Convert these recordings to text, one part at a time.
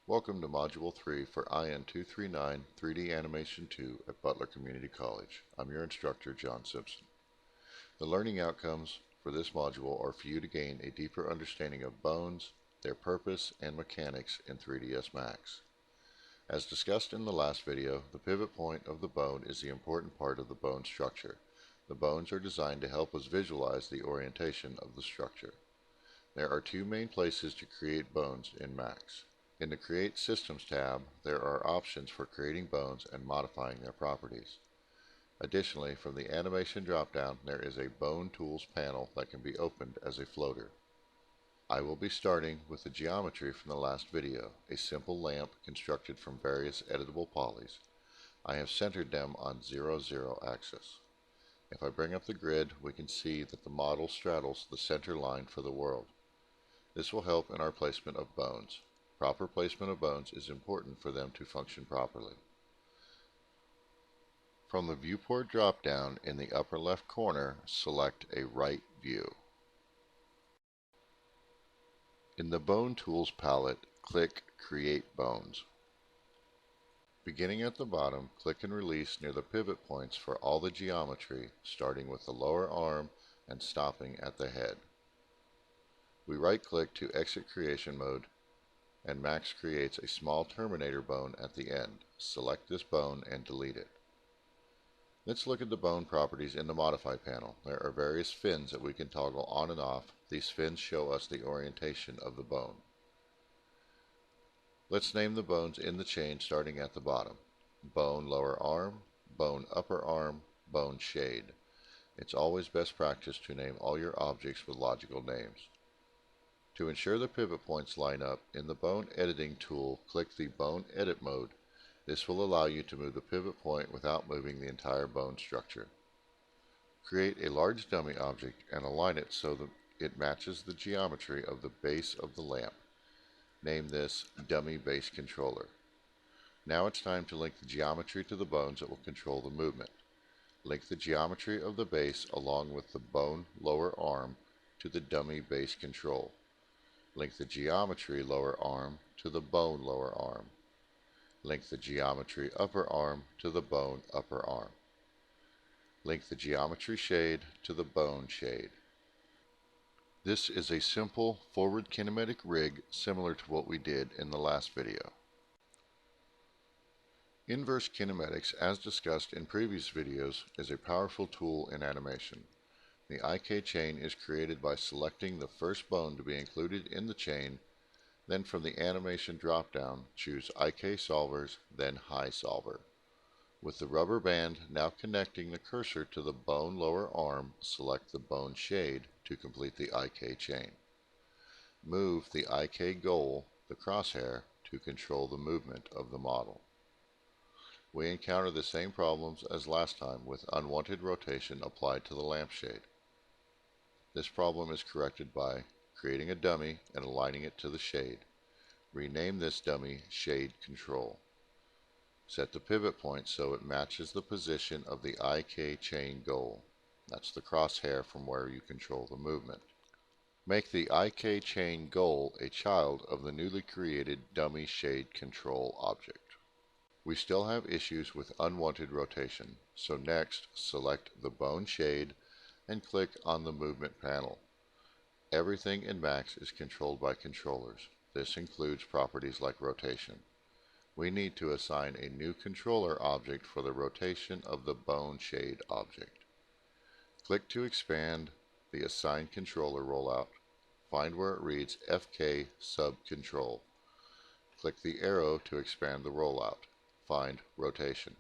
Welcome to Module 3 for IN239 3D Animation 2 at Butler Community College. I'm your instructor, Jon Simpson. The learning outcomes for this module are for you to gain a deeper understanding of bones, their purpose, and mechanics in 3ds Max. As discussed in the last video, the pivot point of the bone is the important part of the bone structure. The bones are designed to help us visualize the orientation of the structure. There are two main places to create bones in Max. In the Create Systems tab, there are options for creating bones and modifying their properties. Additionally, from the Animation drop-down, there is a Bone Tools panel that can be opened as a floater. I will be starting with the geometry from the last video, a simple lamp constructed from various editable polys. I have centered them on 0, 0 axis. If I bring up the grid, we can see that the model straddles the center line for the world. This will help in our placement of bones. Proper placement of bones is important for them to function properly. From the viewport drop-down in the upper left corner, select a right view. In the Bone Tools palette, click Create Bones. Beginning at the bottom, click and release near the pivot points for all the geometry, starting with the lower arm and stopping at the head. We right-click to exit creation mode, and Max creates a small terminator bone at the end. Select this bone and delete it. Let's look at the bone properties in the Modify panel. There are various fins that we can toggle on and off. These fins show us the orientation of the bone. Let's name the bones in the chain starting at the bottom. Bone lower arm, bone upper arm, bone shade. It's always best practice to name all your objects with logical names. To ensure the pivot points line up, in the Bone Editing tool, click the Bone Edit mode. This will allow you to move the pivot point without moving the entire bone structure. Create a large dummy object and align it so that it matches the geometry of the base of the lamp. Name this Dummy Base Controller. Now it's time to link the geometry to the bones that will control the movement. Link the geometry of the base along with the bone lower arm to the dummy base control. Link the geometry lower arm to the bone lower arm. Link the geometry upper arm to the bone upper arm. Link the geometry shade to the bone shade. This is a simple forward kinematic rig similar to what we did in the last video. Inverse kinematics, as discussed in previous videos, is a powerful tool in animation. The IK chain is created by selecting the first bone to be included in the chain, then from the Animation drop-down, choose IK Solvers, then High Solver. With the rubber band now connecting the cursor to the bone lower arm, select the bone shade to complete the IK chain. Move the IK goal, the crosshair, to control the movement of the model. We encounter the same problems as last time with unwanted rotation applied to the lampshade. This problem is corrected by creating a dummy and aligning it to the shade. Rename this dummy Shade Control. Set the pivot point so it matches the position of the IK chain goal. That's the crosshair from where you control the movement. Make the IK chain goal a child of the newly created dummy Shade Control object. We still have issues with unwanted rotation, so next select the bone shade and click on the movement panel. Everything in Max is controlled by controllers. This includes properties like rotation. We need to assign a new controller object for the rotation of the bone shade object. Click to expand the assigned controller rollout. Find where it reads FK sub control. Click the arrow to expand the rollout. Find rotation.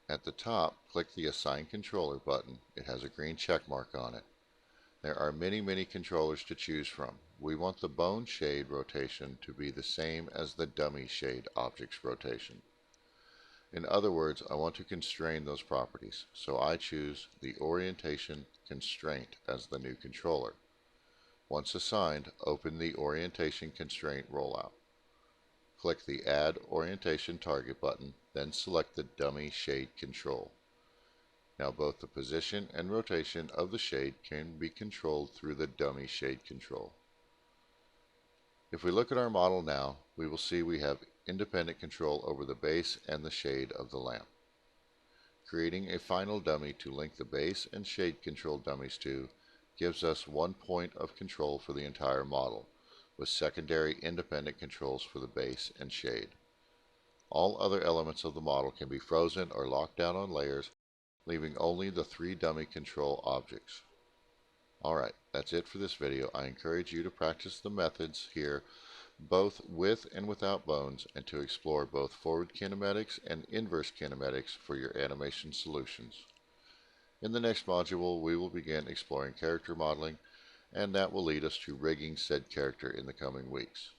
At the top, click the Assign Controller button. It has a green check mark on it. There are many controllers to choose from. We want the bone shade rotation to be the same as the dummy shade object's rotation. In other words, I want to constrain those properties, so I choose the Orientation Constraint as the new controller. Once assigned, open the Orientation Constraint rollout. Click the Add Orientation Target button then select the dummy shade control. Now both the position and rotation of the shade can be controlled through the dummy shade control. If we look at our model now, we will see we have independent control over the base and the shade of the lamp. Creating a final dummy to link the base and shade control dummies to gives us 1 point of control for the entire model, with secondary independent controls for the base and shade. All other elements of the model can be frozen or locked down on layers, leaving only the 3 dummy control objects. Alright, that's it for this video. I encourage you to practice the methods here both with and without bones, and to explore both forward kinematics and inverse kinematics for your animation solutions. In the next module, we will begin exploring character modeling, and that will lead us to rigging said character in the coming weeks.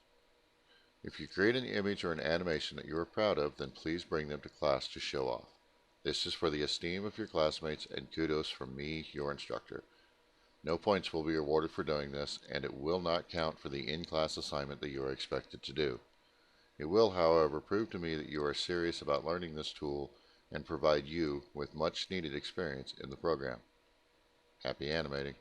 If you create an image or an animation that you are proud of, then please bring them to class to show off. This is for the esteem of your classmates and kudos from me, your instructor. No points will be awarded for doing this, and it will not count for the in-class assignment that you are expected to do. It will, however, prove to me that you are serious about learning this tool and provide you with much needed experience in the program. Happy animating!